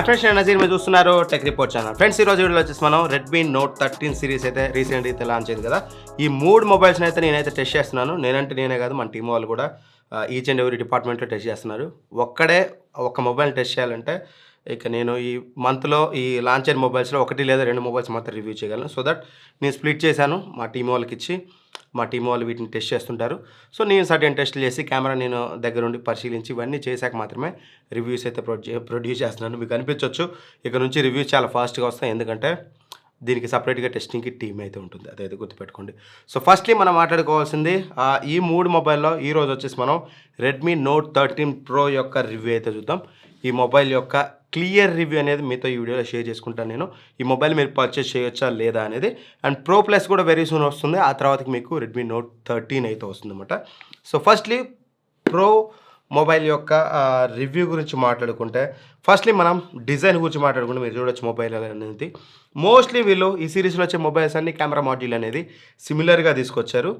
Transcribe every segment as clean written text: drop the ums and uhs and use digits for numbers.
Friends నేను నజీర్ మీరు చూస్తున్నారు టెక్ రిపోర్ట్ ఛానల్. ఫ్రెండ్స్ ఈరోజు వీడియోలో వచ్చేసి మనం రెడ్మీ నోట్ 13 సిరీస్ అయితే రీసెంట్గా అయితే లాంచ్ అయింది కదా. ఈ 3 మొబైల్స్ని అయితే నేనైతే టెస్ట్ చేస్తున్నాను. నేనే కాదు మన టీం వాళ్ళు కూడా ఈచ్ అండ్ ఎవరీ డిపార్ట్మెంట్లో టెస్ట్ చేస్తున్నారు. ఒక మొబైల్ టెస్ట్ చేయాలంటే ఇక నేను ఈ మంత్లో ఈ లాంచ్ అయిన మొబైల్స్లో 1 లేదా 2 మొబైల్స్ మాత్రం రివ్యూ చేయగలను. సో దట్ నేను స్ప్లిట్ చేశాను మా టీం వాళ్ళకి ఇచ్చి, మా టీం వాళ్ళు వీటిని టెస్ట్ చేస్తుంటారు. సో నేను సర్టెన్ టెస్ట్లు చేసి కెమెరా నేను దగ్గరుండి పరిశీలించి ఇవన్నీ చేశాక మాత్రమే రివ్యూస్ అయితే ప్రొడ్యూస్ చేస్తున్నాను. మీకు అనిపించవచ్చు ఇక నుంచి రివ్యూస్ చాలా ఫాస్ట్గా వస్తాయి, ఎందుకంటే దీనికి సపరేట్గా టెస్టింగ్కి టీమ్ అయితే ఉంటుంది, అదైతే గుర్తుపెట్టుకోండి. సో ఫస్ట్లీ మనం మాట్లాడుకోవాల్సింది ఈ 3 మొబైల్లో ఈరోజు వచ్చేసి మనం రెడ్మీ నోట్ 13 ప్రో యొక్క రివ్యూ అయితే చూద్దాం. ఈ మొబైల్ యొక్క క్లియర్ రివ్యూ అనేది మీతో ఈ వీడియోలో షేర్ చేసుకుంటాను. నేను ఈ మొబైల్ మీరు పర్చేస్ చేయొచ్చా లేదా అనేది, అండ్ ప్రో ప్లస్ కూడా వెరీ సూన్ వస్తుంది. ఆ తర్వాతకి మీకు రెడ్మీ నోట్ 13 అయితే వస్తుంది అనమాట. సో ఫస్ట్లీ ప్రో మొబైల్ యొక్క రివ్యూ గురించి మాట్లాడుకుంటే, ఫస్ట్లీ మనం డిజైన్ గురించి మాట్లాడుకుంటే మీరు చూడొచ్చు మొబైల్ అనేది మోస్ట్లీ వీళ్ళు ఈ సిరీస్లో వచ్చే మొబైల్స్ అన్ని కెమెరా మాడ్యూల్ అనేది సిమిలర్గా తీసుకొచ్చారు.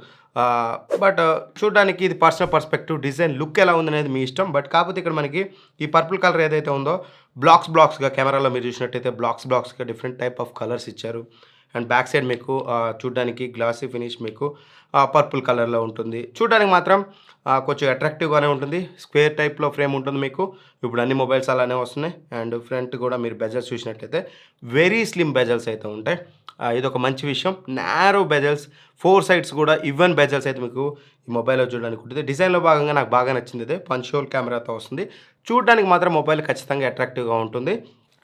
బట్ చూడడానికి ఇది పర్సనల్ పర్స్పెక్టివ్, డిజైన్ లుక్ ఎలా ఉందనేది మీ ఇష్టం. బట్ కాకపోతే ఇక్కడ మనకి ఈ పర్పుల్ కలర్ ఏదైతే ఉందో బ్లాక్స్గా కెమెరాలో మీరు చూసినట్టయితే బ్లాక్స్గా డిఫరెంట్ టైప్ ఆఫ్ కలర్స్ ఇచ్చారు. అండ్ బ్యాక్ సైడ్ మీకు చూడడానికి గ్లాసీ ఫినిష్ మీకు పర్పుల్ కలర్లో ఉంటుంది. చూడడానికి మాత్రం కొంచెం అట్రాక్టివ్గానే ఉంటుంది. స్క్వేర్ టైప్లో ఫ్రేమ్ ఉంటుంది మీకు. ఇప్పుడు అన్ని మొబైల్స్ అలానే వస్తున్నాయి. అండ్ ఫ్రంట్ కూడా మీరు బెజల్స్ చూసినట్లయితే వెరీ స్లిమ్ బెజల్స్ అయితే ఉంటాయి. ఇది ఒక మంచి విషయం. నారో బెజల్స్, 4 సైడ్స్ కూడా ఈవెన్ బెజల్స్ అయితే మీకు ఈ మొబైల్లో చూడడానికి ఉంటుంది. డిజైన్లో భాగంగా నాకు బాగా నచ్చింది ఇదే పంచ్ హోల్ కెమెరాతో వస్తుంది. చూడడానికి మాత్రం మొబైల్ ఖచ్చితంగా అట్రాక్టివ్గా ఉంటుంది.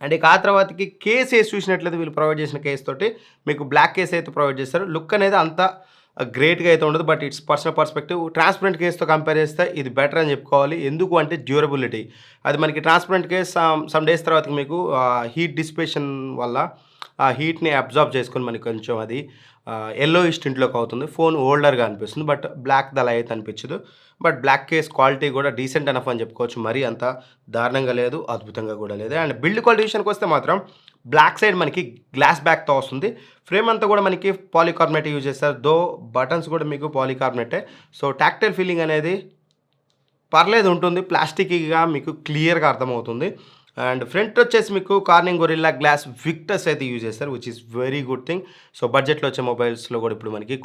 అండ్ ఇక ఆ తర్వాతకి కేస్ వేసి చూసినట్లయితే వీళ్ళు ప్రొవైడ్ చేసిన కేస్ తోటి మీకు బ్లాక్ కేస్ అయితే ప్రొవైడ్ చేస్తారు. లుక్ అనేది అంత గ్రేట్గా అయితే ఉండదు, but it's personal perspective. Transparent కేస్తో కంపేర్ చేస్తే ఇది బెటర్ అని చెప్పుకోవాలి. ఎందుకు అంటే డ్యూరబిలిటీ. అది మనకి ట్రాన్స్పరెంట్ కేస్ సమ్ డేస్ తర్వాత మీకు హీట్ డిసిపేషన్ వల్ల ఆ హీట్ని అబ్జార్బ్ చేసుకొని మనకి కొంచెం అది ఎల్లో టింట్లోకి అవుతుంది. ఫోన్ ఓల్డర్గా అనిపిస్తుంది, బట్ బ్లాక్ అలా అయితే అనిపించదు. బట్ బ్లాక్ కేస్ క్వాలిటీ కూడా డీసెంట్ ఎనఫ్ అని చెప్పుకోవచ్చు. మరీ అంత దారుణంగా లేదు, అద్భుతంగా కూడా లేదు. అండ్ బిల్డ్ క్వాలిటీ విషయానికి వస్తే మాత్రం బ్లాక్ సైడ్ మనకి గ్లాస్ బ్యాక్తో వస్తుంది. ఫ్రేమ్ అంతా కూడా మనకి పాలికార్బనేట్ యూజ్ చేస్తారు. దో బటన్స్ కూడా మీకు పాలికార్బనేటే. సో టాక్టైల్ ఫీలింగ్ అనేది పర్లేదు ఉంటుంది, ప్లాస్టిక్గా మీకు క్లియర్గా అర్థమవుతుంది. అండ్ ఫ్రంట్ వచ్చేసి మీకు కార్నింగ్ గొరిల్లా గ్లాస్ విక్టస్ అయితే యూజ్ చేస్తారు, which is very good thing. So బడ్జెట్లో వచ్చే మొబైల్స్లో కూడా ఇప్పుడు మనకి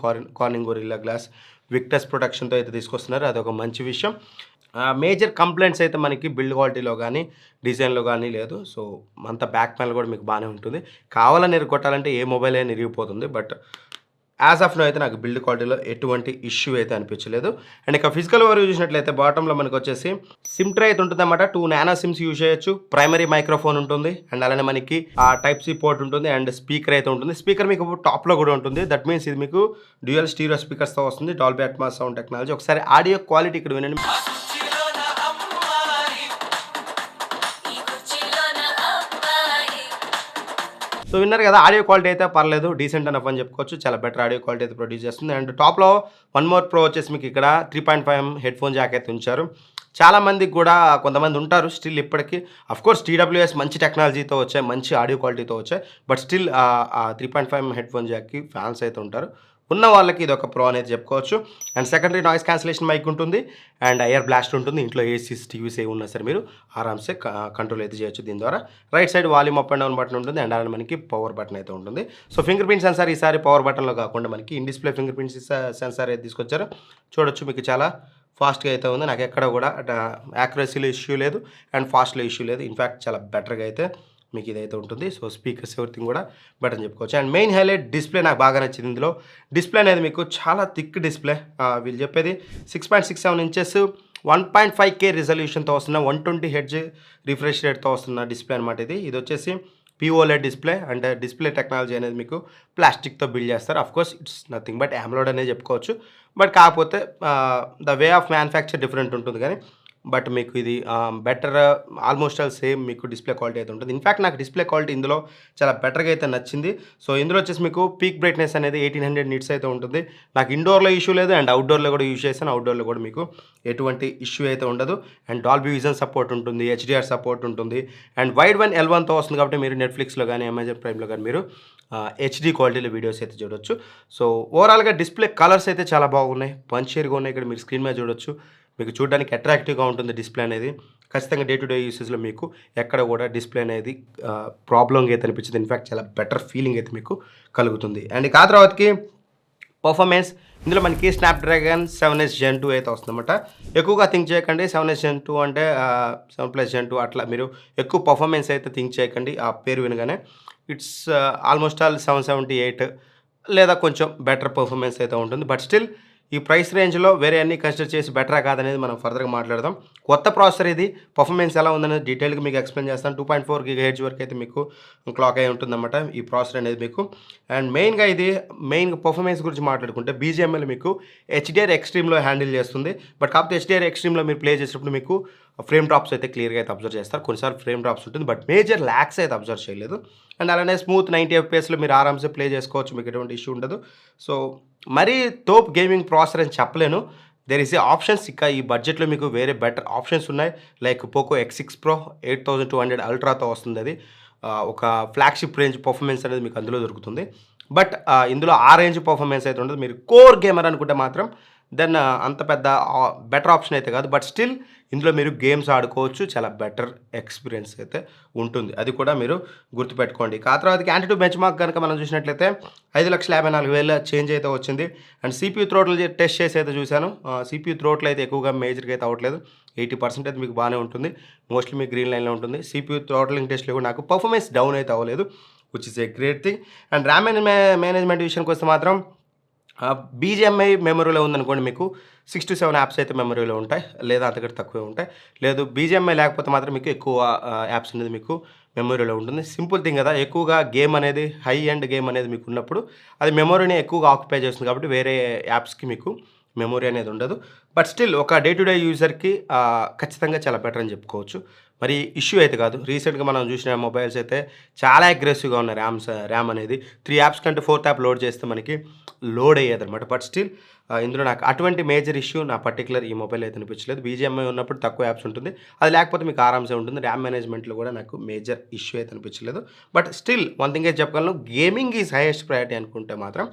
కార్నింగ్ గొరిల్లా గ్లాస్ విక్టస్ ప్రొటెక్షన్తో అయితే తీసుకొస్తున్నారు. అదొక మంచి విషయం. మేజర్ కంప్లైంట్స్ అయితే మనకి బిల్డ్ క్వాలిటీలో కానీ డిజైన్లో కానీ లేదు. సో అంత బ్యాక్ ప్యానల్ కూడా మీకు బాగానే ఉంటుంది. కావాలని ఎరగొట్టాలంటే ఏ మొబైల్ అయినా ఇరిగిపోతుంది, బట్ యాజ్ ఆఫ్ నో అయితే నాకు బిల్డ్ క్వాలిటీలో ఎటువంటి ఇష్యూ అయితే అనిపించలేదు. అండ్ ఇక ఫిజికల్ ఓవర్ చూసినట్లయితే బాటంలో మనకు వచ్చేసి సిమ్ ట్రే అయితే ఉంటుంది అన్నమాట. 2 నానో సిమ్స్ యూజ్ చేయొచ్చు. ప్రైమరీ మైక్రోఫోన్ ఉంటుంది, అండ్ అలానే మనకి టైప్ సి పోర్ట్ ఉంటుంది, అండ్ స్పీకర్ అయితే ఉంటుంది. స్పీకర్ మీకు టాప్లో కూడా ఉంటుంది. దట్ మీన్స్ ఇది మీకు డ్యూయల్ స్టీరియో స్పీకర్స్తో వస్తుంది. Dolby Atmos sound technology. ఒకసారి ఆడియో క్వాలిటీ ఇక్కడ వినండి. సో విన్నారు కదా, ఆడియో క్వాలిటీ అయితే పర్లేదు, డీసెంట్ ఎనఫ్ అని చెప్పుకోవచ్చు. చాలా బెటర్ ఆడియో క్వాలిటీ అయితే ప్రొడ్యూస్ చేస్తుంది. అండ్ టాప్లో 1 మోర్ ప్రో వచ్చేసి మీకు ఇక్కడ 3.5 హెడ్ ఫోన్ జాక్ అయితే ఉంచారు. చాలామందికి కూడా కొంతమంది ఉంటారు స్టిల్ ఇప్పటికీ. అఫ్కోర్స్ TWS మంచి టెక్నాలజీతో వచ్చాయి, మంచి ఆడియో క్వాలిటీతో వచ్చాయి, బట్ స్టిల్ 3.5 హెడ్ ఫోన్ జాక్కి ఫ్యాన్స్ అయితే ఉంటారు. ఉన్న వాళ్ళకి ఇది ఒక ప్రో అనేది చెప్పుకోవచ్చు. And secondary noise cancellation mic ఉంటుంది, అండ్ ఎయిర్ బ్లాస్ట్ ఉంటుంది. ఇంట్లో ఏసీస్ టీవీస్ ఏ ఉన్నా సరే మీరు ఆరామ్సే కంట్రోల్ అయితే చేయొచ్చు దీని ద్వారా. Right side volume up and down button ఉంటుంది, అండ్ అలానే మనకి పవర్ బటన్ అయితే ఉంటుంది. సో ఫింగర్ ప్రింట్ సెన్సార్ ఈసారి పవర్ బటన్లో కాకుండా మనకి in display finger print censor అయితే తీసుకొచ్చారు. చూడొచ్చు మీకు చాలా ఫాస్ట్గా అయితే ఉంది. నాకు ఎక్కడ కూడా యాక్యురసీలో ఇష్యూ లేదు, అండ్ ఫాస్ట్లో ఇష్యూ లేదు. ఇన్ఫ్యాక్ట్ చాలా బెటర్గా అయితే మీకు ఇదైతే ఉంటుంది. సో స్పీకర్స్ ఎవ్రీథింగ్ కూడా బెటర్ అని చెప్పుకోవచ్చు. అండ్ మెయిన్ హైలైట్ డిస్ప్లే నాకు బాగా నచ్చింది. ఇందులో డిస్ప్లే అనేది మీకు చాలా థిక్ డిస్ప్లే. వీళ్ళు చెప్పేది 6.67 ఇంచెస్ 1.5K రిజల్యూషన్తో వస్తున్న 120 హెర్ట్జ్ రిఫ్రెష్ రేట్తో వస్తున్న డిస్ప్లే అనమాట ఇది వచ్చేసి POLED డిస్ప్లే. అంటే డిస్ప్లే టెక్నాలజీ అనేది మీకు ప్లాస్టిక్తో బిల్డ్ చేస్తారు. Of course it's nothing but AMOLED అనేది చెప్పుకోవచ్చు. బట్ కాకపోతే the way of manufacture different ఉంటుంది, కానీ బట్ మీకు ఇది బెటర్ ఆల్మోస్ట్ ఆల్ సేమ్ మీకు డిస్ప్లే క్వాలిటీ అయితే ఉంటుంది. ఇన్ఫ్యాక్ట్ నాకు డిస్ప్లే క్వాలిటీ ఇందులో చాలా బెటర్గా అయితే నచ్చింది. సో ఇందులో వచ్చేసి మీకు పీక్ బ్రైట్నెస్ అనేది 1800 నిట్స్ అయితే ఉంటుంది. నాకు ఇండోర్లో ఇష్యూ లేదు, అండ్ అవుట్డోర్లో కూడా యూజ్ చేశాను. అవుట్డోర్లో కూడా మీకు ఎటువంటి ఇష్యూ అయితే ఉండదు. అండ్ డాల్బీ విజన్ సపోర్ట్ ఉంటుంది, HDR సపోర్ట్ ఉంటుంది, అండ్ వైడ్ వన్ L1తో వస్తుంది. కాబట్టి మీరు నెట్ఫ్లిక్స్లో కానీ అమెజాన్ ప్రైమ్లో కానీ మీరు HD క్వాలిటీలో వీడియోస్ అయితే చూడొచ్చు. సో ఓవరాల్గా డిస్ప్లే కలర్స్ అయితే చాలా బాగున్నాయి, పంచీర్గా ఉన్నాయి. ఇక్కడ మీరు స్క్రీన్ మీద చూడొచ్చు. మీకు చూడడానికి అట్రాక్టివ్గా ఉంటుంది డిస్ప్లే అనేది. ఖచ్చితంగా డే టు డే యూసేజ్లో మీకు ఎక్కడ కూడా డిస్ప్లే అనేది ప్రాబ్లంగా అయితే అనిపించింది. ఇన్ఫ్యాక్ట్ చాలా బెటర్ ఫీలింగ్ అయితే మీకు కలుగుతుంది. అండ్ ఇక ఆ తర్వాతకి పర్ఫార్మెన్స్ ఇందులో మనకి స్నాప్డ్రాగన్ 7S Gen 2 అయితే వస్తుందన్నమాట. ఎక్కువగా థింక్ చేయకండి 7S Gen 2 అంటే 7+ Gen 2 అట్లా మీరు ఎక్కువ పర్ఫార్మెన్స్ అయితే థింక్ చేయకండి ఆ పేరు వినగానే. ఇట్స్ ఆల్మోస్ట్ ఆల్ 778 లేదా కొంచెం బెటర్ పర్ఫార్మెన్స్ అయితే ఉంటుంది. బట్ స్టిల్ ఈ ప్రైస్ రేంజ్లో వేరే అన్ని కన్సిడర్ చేసి బెటరా కాదనేది మనం ఫర్దర్గా మాట్లాడదాం. కొత్త ప్రాసెసర్ ఇది, పర్ఫార్మెన్స్ ఎలా ఉందనేది డీటెయిల్గా మీకు ఎక్స్ప్లెయిన్ చేస్తాను. 2.4 GHz వరకు అయితే మీకు క్లాక్ అయి ఉంటుందన్నమాట ఈ ప్రాసెసర్ అనేది మీకు. అండ్ మెయిన్గా పర్ఫార్మెన్స్ గురించి మాట్లాడుకుంటే BGMI మీకు HDR ఎక్స్ట్రీమ్లో హ్యాండిల్ చేస్తుంది. బట్ కాకపోతే HDR ఎక్స్ట్రీమ్లో మీరు ప్లే చేసేటప్పుడు మీకు ఫ్రేమ్ డ్రాప్స్ అయితే క్లియర్గా అయితే అబ్జర్వ్ చేస్తారు. కొన్నిసార్లు ఫ్రేమ్ డ్రాప్స్ ఉంటుంది, బట్ మేజర్ ల్యాక్స్ అయితే అబ్జర్వ్ చేయలేదు. అండ్ అలానే స్మూత్ 90 FPSలో మీరు ఆరామ్సే ప్లే చేసుకోవచ్చు, మీకు ఎటువంటి ఇష్యూ ఉండదు. సో మరీ తోప్ గేమింగ్ ప్రాసెసర్ అని చెప్పలేను. There is a options. ఇక ఈ బడ్జెట్లో మీకు వేరే బెటర్ ఆప్షన్స్ ఉన్నాయి. లైక్ పోకో X6 Pro 8200 అల్ట్రాతో వస్తుంది. అది ఒక ఫ్లాగ్షిప్ రేంజ్ పర్ఫార్మెన్స్ అనేది మీకు అందులో దొరుకుతుంది. బట్ ఇందులో ఆ రేంజ్ పర్ఫార్మెన్స్ అయితే ఉండదు. మీరు కోర్ గేమర్ అనుకుంటే మాత్రం దెన్ అంత పెద్ద బెటర్ ఆప్షన్ అయితే కాదు. బట్ స్టిల్ ఇందులో మీరు గేమ్స్ ఆడుకోవచ్చు, చాలా బెటర్ ఎక్స్పీరియన్స్ అయితే ఉంటుంది. అది కూడా మీరు గుర్తుపెట్టుకోండి. ఆ తర్వాతకి యాంటిట్యూ బెంచ్ మార్క్ కనుక మనం చూసినట్లయితే 5,54,000 చేంజ్ అయితే వచ్చింది. అండ్ CPU థ్రోటిల్ టెస్ట్ చేసి అయితే చూశాను. CPU థ్రోటిల్ అయితే ఎక్కువగా మేజర్గా అయితే అవ్వట్లేదు. 80% అయితే మీకు బాగానే ఉంటుంది. మోస్ట్లీ మీకు గ్రీన్ లైన్లో ఉంటుంది. CPU థ్రోట్లింగ్ టెస్ట్లో కూడా నాకు పర్ఫార్మెన్స్ డౌన్ అయితే అవ్వలేదు, which is a great thing. And RAM management విషయానికి వస్తే మాత్రం BGMI మెమరీలో ఉందనుకోండి, మీకు 6 to 7 యాప్స్ అయితే మెమరీలో ఉంటాయి, లేదా అంతకంటే తక్కువే ఉంటాయి. లేదు BGMI లేకపోతే మాత్రం మీకు ఎక్కువ యాప్స్ అనేది మీకు మెమరీలో ఉంటుంది. సింపుల్ థింగ్ కదా, ఎక్కువగా గేమ్ అనేది హై ఎండ్ గేమ్ అనేది మీకు ఉన్నప్పుడు అది మెమరీని ఎక్కువగా ఆక్యుపై చేస్తుంది. కాబట్టి వేరే యాప్స్కి మీకు మెమరీ అనేది ఉండదు. బట్ స్టిల్ ఒక డే టు డే యూజర్కి ఖచ్చితంగా చాలా బెటర్ అని చెప్పుకోవచ్చు. మరి ఇష్యూ అయితే కాదు. రీసెంట్గా మనం చూసిన మొబైల్స్ అయితే చాలా అగ్రెసివ్గా ఉన్నాయి. ర్యామ్ అనేది 3 యాప్స్ కంటే 4th యాప్ లోడ్ చేస్తే మనకి లోడ్ అయ్యేది అనమాట. బట్ స్టిల్ ఇందులో నాకు అటువంటి మేజర్ ఇష్యూ నా పర్టికులర్ ఈ మొబైల్ అయితే అనిపించలేదు. BGMI ఉన్నప్పుడు తక్కువ యాప్స్ ఉంటుంది, అది లేకపోతే మీకు ఆరామ్సే ఉంటుంది. ర్యామ్ మేనేజ్మెంట్లో కూడా నాకు మేజర్ ఇష్యూ అయితే అనిపించలేదు. బట్ స్టిల్ వన్ థింగ్ అయితే చెప్పగలను, గేమింగ్ ఈజ్ హైయెస్ట్ ప్రయారిటీ అనుకుంటే మాత్రం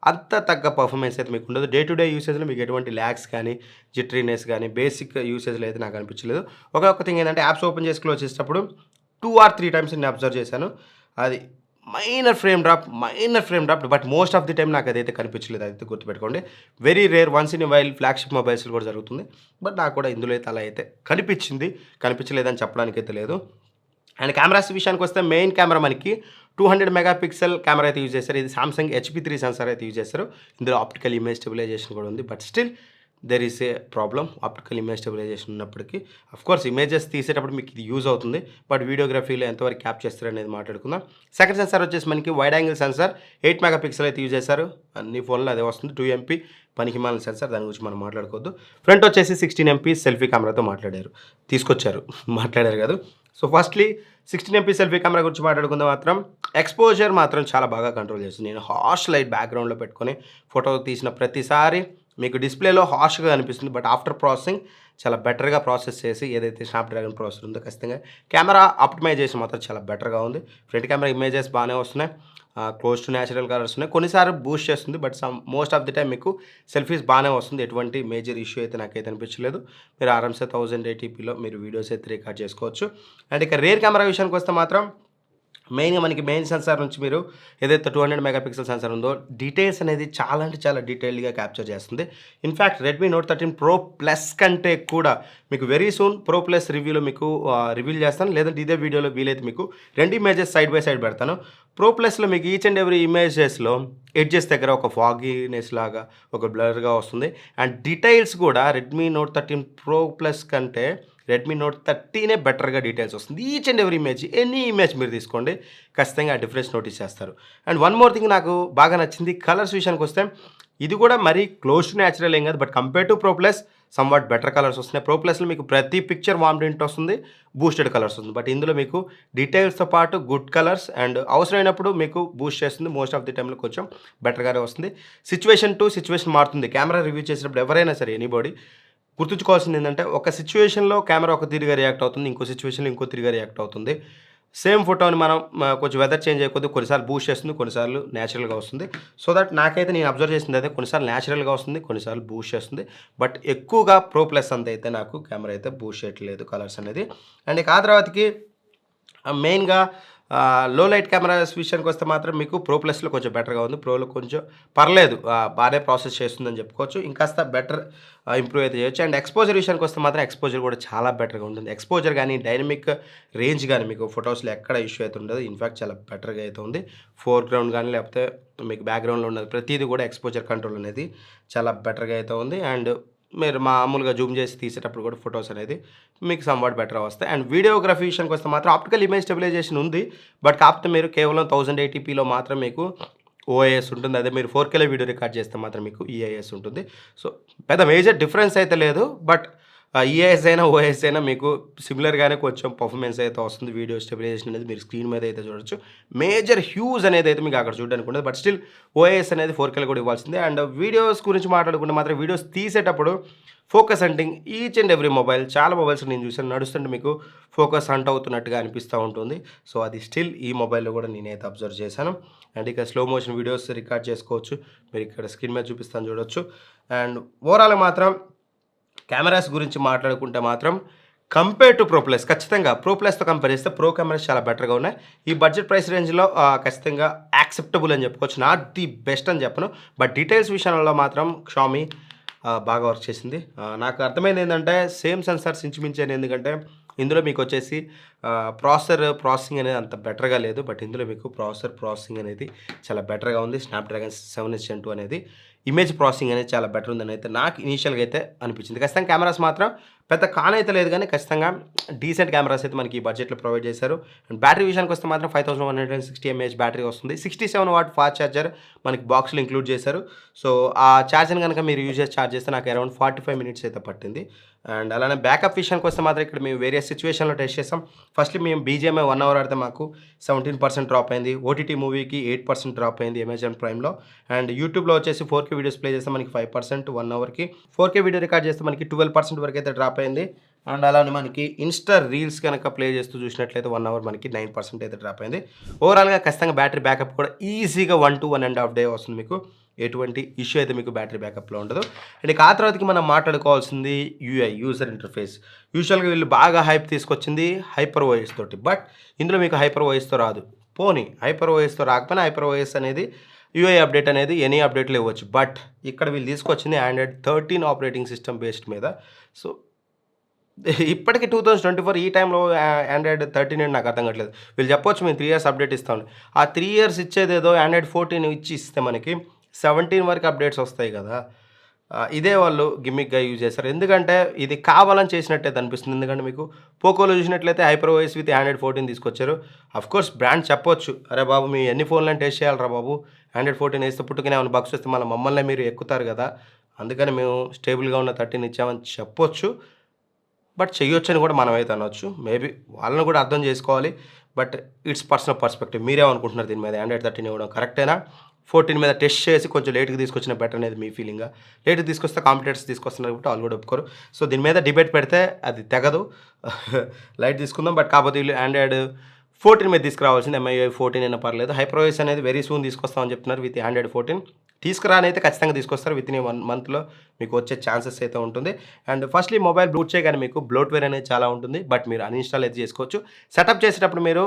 అంత తగ్గ పర్ఫార్మెన్స్ అయితే మీకు ఉండదు. డే టు డే యూసేజ్లో మీకు ఎటువంటి ల్యాగ్స్ కానీ జిట్రీనెస్ కానీ బేసిక్ యూసేజ్లో అయితే నాకు అనిపించలేదు. ఒక్క థింగ్ ఏంటంటే యాప్స్ ఓపెన్ చేసి క్లోజ్ చేసేటప్పుడు 2 or 3 టైమ్స్ నేను అబ్జర్వ్ చేశాను. అది minor frame drop. But most of the time నాకు అదైతే కనిపించలేదు. అదైతే గుర్తుపెట్టుకోండి. Very rare, once in while flagship మొబైల్స్లో కూడా జరుగుతుంది. బట్ నాకు కూడా ఇందులో అయితే అలా అయితే కనిపించలేదని చెప్పడానికి అయితే లేదు. అండ్ కెమెరాస్ విషయానికి వస్తే మెయిన్ కెమెరా మనకి 200 మెగాపిక్సెల్ కెమెరా అయితే యూజ్ చేస్తారు. ఇది సామ్సంగ్ HP3 సెన్సార్ అయితే యూజ్ చేస్తారు. ఇందులో ఆప్టికల్ ఇమేజ్ స్టెబిలైజేషన్ కూడా ఉంది. But still there is a problem. Optical image stabilization ఉన్నప్పటికీ అఫ్కోర్స్ ఇమేజెస్ తీసేటప్పుడు మీకు ఇది యూజ్ అవుతుంది. బట్ వీడియోగ్రఫీలో ఎంతవరకు క్యాప్ చేస్తారు అనేది మాట్లాడుకుందాం. సెకండ్ సెన్సార్ వచ్చేసి మనకి వైడ్ యాంగిల్ సెన్సార్ 8 మెగాపిక్సెల్ అయితే యూజ్ చేస్తారు. అన్ని ఫోన్లో అదే వస్తుంది. 2 MP పనికి మాలిన సెన్సార్, దాని గురించి మనం మాట్లాడుకోవద్దు. ఫ్రంట్ వచ్చేసి 16 MP సెల్ఫీ కెమెరాతో మాట్లాడారు కాదు. So firstly 16 MP selfie camera గురించి మాట్లాడుకుంటే మాత్రం ఎక్స్పోజర్ మాత్రం చాలా బాగా కంట్రోల్ చేస్తుంది. నేను హార్ష్ లైట్ బ్యాక్గ్రౌండ్లో పెట్టుకొని ఫోటో తీసిన ప్రతిసారి మీకు డిస్ప్లేలో హార్ష్గా అనిపిస్తుంది. బట్ ఆఫ్టర్ ప్రాసెసింగ్ చాలా బెటర్గా ప్రాసెస్ చేసి ఏదైతే స్నాప్డ్రాగన్ ప్రాసెసర్ ఉందో ఖచ్చితంగా కెమెరా ఆప్టిమైజేషన్ మాత్రం చాలా బెటర్గా ఉంది. ఫ్రంట్ కెమెరా ఇమేజెస్ బాగానే వస్తున్నాయి, క్లోజ్ టు న్యాచురల్ కలర్స్ ఉన్నాయి. కొన్నిసార్లు బూస్ట్ చేస్తుంది, but most of the time మీకు సెల్ఫీస్ బాగానే వస్తుంది. ఎటువంటి మేజర్ ఇష్యూ అయితే నాకైతే అనిపించలేదు. మీరు ఆరామ్సే 1080pలో మీరు వీడియోస్ అయితే రికార్డ్ చేసుకోవచ్చు. అండ్ ఇక రేర్ కెమెరా విషయానికి వస్తే మాత్రం మెయిన్గా మనకి మెయిన్ సెన్సార్ నుంచి మీరు ఏదైతే 200 మెగాపిక్సెల్ సెన్సార్ ఉందో డీటెయిల్స్ అనేది చాలా అంటే చాలా డీటెయిల్గా క్యాప్చర్ చేస్తుంది. In fact Redmi Note 13 Pro Plus కంటే కూడా మీకు వెరీ సూన్ Pro Plus రివ్యూలో మీకు రివీల్ చేస్తాను, లేదంటే ఇదే వీడియోలో వీలైతే మీకు 2 ఇమేజెస్ సైడ్ బై సైడ్ పెడతాను. Pro Plusలో మీకు ఈచ్ అండ్ ఎవ్రీ ఇమేజెస్లో ఎడ్జెస్ దగ్గర ఒక ఫాగీనెస్ లాగా ఒక బ్లర్గా వస్తుంది. అండ్ డీటెయిల్స్ కూడా Redmi Note 13 Pro Plus కంటే Redmi Note 13 బెటర్గా డీటెయిల్స్ వస్తుంది. Each and every image, any image మీరు తీసుకోండి ఖచ్చితంగా ఆ డిఫరెన్స్ నోటీస్ చేస్తారు. అండ్ వన్ మోర్ థింగ్ నాకు బాగా నచ్చింది, కలర్స్ విషయానికి వస్తే ఇది కూడా మరీ క్లోజ్ టు న్యాచురల్ ఏం కాదు, but compare to Pro Plus somewhat better colours వస్తున్నాయి. Pro Plusలో మీకు ప్రతి పిక్చర్ వార్మ్ టింట్ వస్తుంది, బూస్టెడ్ కలర్స్ వస్తుంది. బట్ ఇందులో మీకు డీటెయిల్స్తో పాటు గుడ్ కలర్స్ అండ్ అవసరమైనప్పుడు మీకు బూస్ట్ చేస్తుంది. మోస్ట్ ఆఫ్ ది టైంలో కొంచెం బెటర్గానే వస్తుంది. సిచ్యువేషన్ టు సిచ్యువేషన్ మారుతుంది. కెమెరా రివ్యూ చేసినప్పుడు ఎవరైనా సరే ఎనీబాడీ గుర్తుంచుకోవాల్సింది ఏంటంటే ఒక సిచ్యువేషన్లో కెమెరా ఒక తీరుగా రియాక్ట్ అవుతుంది, ఇంకో సిచ్యువేషన్లో ఇంకో తీరుగా రియాక్ట్ అవుతుంది. సేమ్ ఫోటోని మనం కొంచెం వెదర్ చేంజ్ అయ్యే కొద్దీ కొన్నిసార్లు బూస్ట్ చేస్తుంది, కొన్నిసార్లు న్యాచురల్‌గా వస్తుంది. సో దట్ నాకైతే నేను అబ్జర్వ్ చేసింది అదే. కొన్నిసార్లు న్యాచురల్‌గా వస్తుంది, కొన్నిసార్లు బూస్ట్ చేస్తుంది. బట్ ఎక్కువగా ప్రో ప్లస్ అంతైతే నాకు కెమెరా అయితే బూస్ట్ చేయట్లేదు కలర్స్ అనేది. అండ్ ఇక ఆ తర్వాతకి మెయిన్‌గా లో లైట్ కెమెరాస్ విషయానికొస్తే మాత్రం మీకు ప్రో ప్లస్‌లో కొంచెం బెటర్‌గా ఉంది. ప్రోలో కొంచెం పర్లేదు, బానే ప్రాసెస్ చేస్తుందని చెప్పుకోవచ్చు. ఇంకాస్త బెటర్ ఇంప్రూవ్ అయితే చేయొచ్చు. అండ్ ఎక్స్‌పోజర్ విషయానికొస్తే మాత్రం ఎక్స్‌పోజర్ కూడా చాలా బెటర్‌గా ఉంటుంది. ఎక్స్‌పోజర్ గానీ, డైనమిక్ రేంజ్ గానీ మీకు ఫోటోస్‌లో ఎక్కడ ఇష్యూ అయితే ఉండదు. ఇన్‌ఫాక్ట్ చాలా బెటర్‌గా అయితే ఉంది. ఫోర్‌గ్రౌండ్ గానీ, లేకపోతే మీకు బ్యాక్‌గ్రౌండ్‌లో ఉన్నది ప్రతీది కూడా ఎక్స్‌పోజర్ కంట్రోల్ అనేది చాలా బెటర్‌గా అయితే ఉంది. అండ్ మీరు మామూలుగా జూమ్ చేసి తీసేటప్పుడు కూడా ఫోటోస్ అనేది మీకు సమ్‌వాట్ బెటర్‌గా వస్తాయి. అండ్ వీడియోగ్రఫీ విషయానికొస్తే మాత్రం ఆప్టికల్ ఇమేజ్ స్టెబిలైజేషన్ ఉంది. బట్ కాకపోతే మీరు కేవలం 1080pలో మాత్రం మీకు ఓఐఎస్ ఉంటుంది. అదే మీరు 4Kలో వీడియో రికార్డ్ చేస్తే మాత్రం మీకు ఈఐఎస్ ఉంటుంది. సో పెద్ద మేజర్ డిఫరెన్స్ అయితే లేదు. బట్ ఈఐఎస్ అయినా, ఓఐఎస్ అయినా మీకు సిమిలర్‌గానే కొంచెం పర్ఫార్మెన్స్ అయితే వస్తుంది. వీడియో స్టెబిలైజేషన్ అనేది మీరు స్క్రీన్ మీద అయితే చూడొచ్చు. మేజర్ హ్యూజ్ అనేది అయితే మీకు అక్కడ చూడడానికి ఉండదు. బట్ స్టిల్ ఓఐఎస్ అనేది 4Kలో కూడా ఇవ్వాల్సిందే. అండ్ వీడియోస్ గురించి మాట్లాడుకుంటే మాత్రం వీడియోస్ తీసేటప్పుడు focus hunting each and every mobile, చాలా మొబైల్స్ నేను చూసాను, నడుస్తుంటే మీకు ఫోకస్ హంట్ అవుతున్నట్టుగా అనిపిస్తూ ఉంటుంది. సో అది స్టిల్ ఈ మొబైల్‌లో కూడా నేనైతే అబ్జర్వ్ చేశాను. అండ్ ఇక స్లో మోషన్ వీడియోస్ రికార్డ్ చేసుకోవచ్చు. మీరు ఇక్కడ స్క్రీన్ మీద చూపిస్తాను చూడొచ్చు. అండ్ ఓవరాల్‌గా మాత్రం కెమెరాస్ గురించి మాట్లాడుకుంటే మాత్రం కంపేర్ టు ప్రో ప్లస్, ఖచ్చితంగా ప్రో ప్లస్‌తో కంపేర్ చేస్తే ప్రో కెమెరాస్ చాలా బెటర్‌గా ఉన్నాయి. ఈ బడ్జెట్ ప్రైస్ రేంజ్‌లో ఖచ్చితంగా యాక్సెప్టబుల్ అని చెప్పుకోవచ్చు. నాట్ ది బెస్ట్ అని చెప్పను. బట్ డీటెయిల్స్ విషయంలో మాత్రం షామీ బాగా వర్క్ చేసింది. నాకు అర్థమైంది ఏంటంటే సేమ్ సెన్సార్స్ ఇంచుమించాను. ఎందుకంటే ఇందులో మీకు వచ్చేసి ప్రాసెసింగ్ అనేది అంత బెటర్‌గా లేదు. బట్ ఇందులో మీకు ప్రాసెసింగ్ అనేది చాలా బెటర్‌గా ఉంది. స్నాప్‌డ్రాగన్ 7 Gen 2 అనేది ఇమేజ్ ప్రాసెసింగ్ అనేది చాలా బెటర్ ఉందని అయితే నాకు ఇనీషియల్‌గా అయితే అనిపించింది. ఖచ్చితంగా కెమెరాస్ మాత్రం పెద్ద కానైతే లేదు కానీ ఖచ్చితంగా డీసెంట్ కెమెరాస్ అయితే మనకి ఈ బడ్జెట్‌లో ప్రొవైడ్ చేశారు. అండ్ బ్యాటరీ విషయానికి వస్తే మాత్రం 5160 mAh బ్యాటరీ వస్తుంది. 67 వాట్ ఫాస్ట్ ఛార్జర్ మనకి బాక్స్‌లో ఇంక్లూడ్ చేశారు. సో ఆ ఛార్జర్‌ని కనుక మీరు యూజ్ చేసి ఛార్జ్ చేస్తే నాకు అరౌండ్ 45 మినిట్స్ అయితే పట్టింది. అండ్ అలానే బ్యాకప్ విషయానికి వస్తే మాత్రం ఇక్కడ మేము వేరియస్ సిచ్యువేషన్‌లో టెస్ట్ చేసాం. ఫస్ట్‌లీ మేము బీజీఎంఐ 1 అవర్ ఆడితే మాకు 17% డ్రాప్ అయింది. ఓటీటీ మూవీకి 8% డ్రాప్ అయింది అమెజాన్ ప్రైమ్‌లో. అండ్ యూట్యూబ్‌లో వచ్చేసి 4K వీడియోస్ ప్లే చేస్తే మనకి 5% 1 అవర్‌కి. 4K వీడియో రికార్డ్ చేస్తే మనకి 12% వరకు అయితే డ్రాప్ అయింది. అండ్ అలానే మనకి ఇన్‌స్టా రీల్స్ కనుక ప్లే చేస్తూ చూసినట్లయితే 1 అవర్ మనకి 9% అయితే డ్రాప్ అయింది. ఓవరాల్‌గా ఖచ్చితంగా బ్యాటరీ బ్యాకప్ కూడా ఈజీగా 1 to 1.5 డే వస్తుంది మీకు. ఎటువంటి ఇష్యూ అయితే మీకు బ్యాటరీ బ్యాకప్‌లో ఉండదు. అండ్ ఇక ఆ తర్వాతకి మనం మాట్లాడుకోవాల్సింది యూఐ, యూజర్ ఇంటర్ఫేస్. యూజువల్‌గా వీళ్ళు బాగా హైప్ తీసుకొచ్చింది హైపర్ ఓఎస్ తోటి. బట్ ఇందులో మీకు హైపర్ ఓఎస్‌తో రాదు. పోనీ హైపర్ ఓఎస్‌తో రాకపోయినా హైపర్ ఓఎస్ అనేది యూఐ అప్డేట్ అనేది ఎనీ అప్డేట్‌లో ఇవ్వచ్చు. బట్ ఇక్కడ వీళ్ళు తీసుకొచ్చింది ఆండ్రాయిడ్ 13 ఆపరేటింగ్ సిస్టమ్ బేస్డ్ మీద. సో ఇప్పటికి 2024 ఈ టైంలో ఆండ్రాయిడ్ 13 అని నాకు అర్థం కావట్లేదు. వీళ్ళు చెప్పొచ్చు మేము 3 ఇయర్స్ అప్డేట్ ఇస్తామని. ఆ 3 ఇయర్స్ ఇచ్చేదేదో ఆండ్రాయిడ్ 14 ఇస్తే మనకి 17 వరకు అప్డేట్స్ వస్తాయి కదా! ఇదే వాళ్ళు గిమ్మిక్‌గా యూజ్ చేస్తారు. ఎందుకంటే ఇది కావాలని చేసినట్టయితే అనిపిస్తుంది. ఎందుకంటే మీకు పోకోలో చూసినట్లయితే హైపర్ ఓఎస్ విత్ ఆండ్రాయిడ్ 14 తీసుకొచ్చారు. అఫ్‌కోర్స్ బ్రాండ్ చెప్పొచ్చు, అరే బాబు మీ ఎన్ని ఫోన్‌లని టెస్ట్ చేయాలిరా బాబు, ఆండ్రాయిడ్ 14 వేస్తే పుట్టుకనే ఏమైనా బగ్స్ వస్తే మళ్ళీ మమ్మల్నే మీరు ఎక్కుతారు కదా! అందుకని మేము స్టేబుల్‌గా ఉన్న 13 ఇచ్చామని చెప్పొచ్చు. బట్ చెయ్యొచ్చని కూడా మనమైతే అనొచ్చు. మేబీ వాళ్ళని కూడా అర్థం చేసుకోవాలి. But it's personal perspective. మీరేమనుకుంటున్నారు దీని మీద? ఆండ్రాయిడ్ 13 ఇవ్వడం కరెక్టేనా? 14 మీద టెస్ట్ చేసి కొంచెం లేట్‌గా తీసుకొచ్చిన బెటర్ అనేది మీ ఫీలింగా? లేట్‌గా తీసుకొస్తే కాంపిటేటర్స్ తీసుకొస్తున్నారు కాబట్టి వాళ్ళు కూడా ఒప్పుకోరు. సో దీని మీద డిబేట్ పెడితే అది తెగదు. లైట్ తీసుకుందాం. బట్ కాకపోతే వీళ్ళు ఆండ్రాయిడ్ 14 మీద తీసుకురావాల్సింది. MIUI 14 అయినా పర్లేదు. హైపర్ ఓఎస్ అనేది వెరీ సూన్ తీసుకొస్తామని చెప్తున్నారు విత్ ఆండ్రాయిడ్ 14. తీసుకురానైతే ఖచ్చితంగా తీసుకొస్తారు. వితిన్ 1 మంత్‌లో మీకు వచ్చే ఛాన్సెస్ అయితే ఉంటుంది. అండ్ ఫస్ట్‌లీ మొబైల్ బూట్ చేయగానే మీకు బ్లోట్‌వేర్ అనేది చాలా ఉంటుంది. బట్ మీరు అన్‌ఇన్‌స్టాల్ అయితే చేసుకోవచ్చు. సెటప్ చేసేటప్పుడు మీరు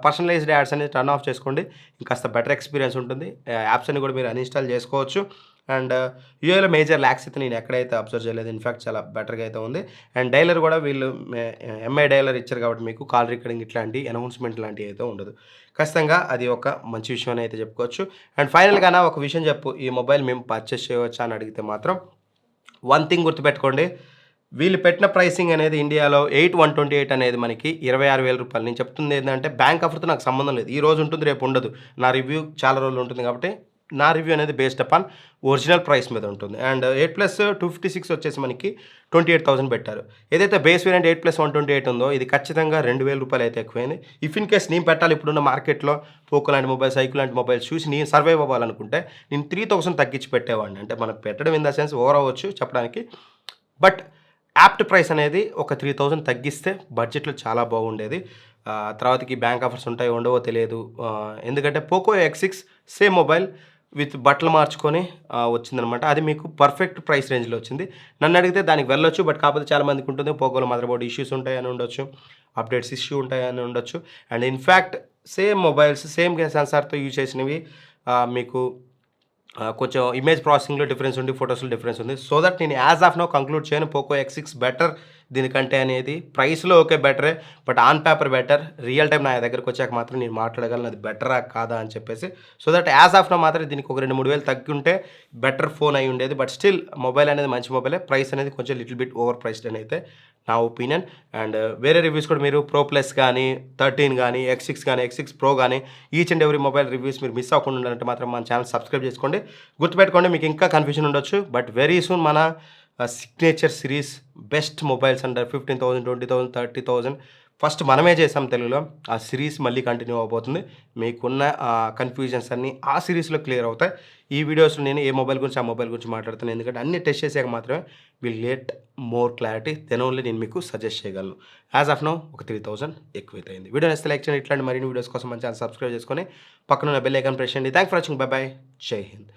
పర్సనలైజ్డ్ యాడ్స్ అనేది టర్న్ ఆఫ్ చేసుకోండి. ఇంకాస్త బెటర్ ఎక్స్‌పీరియన్స్ ఉంటుంది. యాప్స్ అన్ని కూడా మీరు అన్‌ఇన్‌స్టాల్ చేసుకోవచ్చు. అండ్ యూఐలో మేజర్ ల్యాగ్స్ అయితే నేను ఎక్కడైతే అబ్జర్వ్ చేయలేదు. ఇన్‌ఫాక్ట్ చాలా బెటర్‌గా అయితే ఉంది. అండ్ డైలర్ కూడా వీళ్ళు ఎంఐ డైలర్ ఇచ్చారు కాబట్టి మీకు కాల్ రికార్డింగ్ ఇట్లాంటి అనౌన్స్‌మెంట్ లాంటివి అయితే ఉండదు. ఖచ్చితంగా అది ఒక మంచి విషయం అని అయితే చెప్పుకోవచ్చు. అండ్ ఫైనల్‌గా ఒక విషయం చెప్పు, ఈ మొబైల్ మేము పర్చేస్ చేయవచ్చా అని అడిగితే మాత్రం వన్ థింగ్ గుర్తుపెట్టుకోండి. వీళ్ళు పెట్టిన ప్రైసింగ్ అనేది ఇండియాలో 8,128 అనేది మనకి 26,000 రూపాయలు. నేను చెప్తుంది ఏంటంటే బ్యాంక్ ఆఫర్‌తో నాకు సంబంధం లేదు. ఈ రోజు ఉంటుంది, రేపు ఉండదు. నా రివ్యూ చాలా రోజులు ఉంటుంది కాబట్టి నా రివ్యూ అనేది బేస్డ్ అపాన్ ఒరిజినల్ ప్రైస్ మీద ఉంటుంది. అండ్ 8+256 వచ్చేసి మనకి 28,000 పెట్టారు. ఏదైతే బేస్ వేరియంట్ 8+128 ఉందో ఇది ఖచ్చితంగా 2,000 రూపాయలు అయితే ఎక్కువైంది. ఇఫ్ ఇన్ కేస్ నేను పెట్టాలి ఇప్పుడున్న మార్కెట్లో పోకో లాంటి మొబైల్స్, ఐక్యూ లాంటి మొబైల్స్ చూసి నేను సర్వైవ్ అవ్వాలనుకుంటే నేను 3,000 తగ్గించి పెట్టేవాడిని. అంటే మనకు పెట్టడం ఇన్ ద సెన్స్ ఓవర్ అవ్వచ్చు చెప్పడానికి. బట్ యాప్ట్ ప్రైస్ అనేది ఒక 3,000 తగ్గిస్తే బడ్జెట్లో చాలా బాగుండేది. తర్వాతకి బ్యాంక్ ఆఫర్స్ ఉంటాయో ఉండవో తెలియదు. ఎందుకంటే Poco X6 same mobile with బట్టలు మార్చుకొని వచ్చిందనమాట. అది మీకు పర్ఫెక్ట్ ప్రైస్ రేంజ్‌లో వచ్చింది. నన్ను అడిగితే దానికి వెళ్ళొచ్చు. బట్ కాకపోతే చాలా మందికి ఉంటుంది పోకోలో మదర్ బోర్డ్ ఇష్యూస్ ఉంటాయని ఉండొచ్చు. అప్డేట్స్ ఇష్యూ ఉంటాయని ఉండొచ్చు. And in fact same mobiles same సెన్సార్‌తో యూజ్ చేసినవి మీకు కొంచెం ఇమేజ్ ప్రాసెసింగ్‌లో డిఫరెన్స్ ఉంది. ఫోటోస్‌లో డిఫరెన్స్ ఉంది. సో దట్ నేను యాజ్ ఆఫ్ నౌ కంక్లూడ్ చేయను పోకో X6 బెటర్ దీనికంటే అనేది. ప్రైస్‌లో ఓకే బెటరే. But on paper better. Real time నా దగ్గరకొచ్చాక మాత్రం నేను మాట్లాడగలను అది బెటరా కాదా అని చెప్పేసి. So that as of now మాత్రం దీనికి ఒక 2, 3 వేలు తగ్గుంటే బెటర్ ఫోన్ అయి ఉండేది. బట్ స్టిల్ మొబైల్ అనేది మంచి మొబైలే. ప్రైస్ అనేది కొంచెం లిటిల్ బిట్ ఓవర్ ప్రైస్డ్ అని అయితే నా ఒపీనియన్. అండ్ వేరే రివ్యూస్ కూడా మీరు ప్రో ప్లస్ కానీ 13 కానీ X6 కానీ X6 ప్రో కానీ each and every mobile reviews మీరు మిస్ అవ్వకుండా ఉండాలంటే మాత్రం మన ఛానల్ సబ్స్క్రైబ్ చేసుకోండి. గుర్తుపెట్టుకోండి మీకు ఇంకా కన్ఫ్యూజన్ ఉండొచ్చు. బట్ వెరీ సూన్ మన signature series best mobiles under 15,000, 20,000, 30,000 first మనమే చేసాం తెలుగులో. ఆ సిరీస్ మళ్ళీ కంటిన్యూ అవబోతుంది. మీకున్న కన్ఫ్యూజన్స్ అన్నీ ఆ సిరీస్లో క్లియర్ అవుతాయి. ఈ వీడియోస్లో నేను ఏ మొబైల్ గురించి ఆ మొబైల్ గురించి మాట్లాడుతాను. ఎందుకంటే అన్ని టెస్ట్ చేసాక మాత్రమే will get more clarity. Then only నేను మీకు సజెస్ట్ చేయగలను. యాజ్ ఆఫ్ నో ఒక 3,000 ఎక్కువైతే అయింది. వీడియో నచ్చితే లైక్ చేయండి. ఇట్లాంటి మరిన్ని వీడియోస్ కోసం మన ఛానల్ సబ్స్క్రైబ్ చేసుకొని పక్కన ఉన్న బెల్ ఐకాన్ ప్రెస్ చేయండి. Thanks for watching. By by. జై హింద్.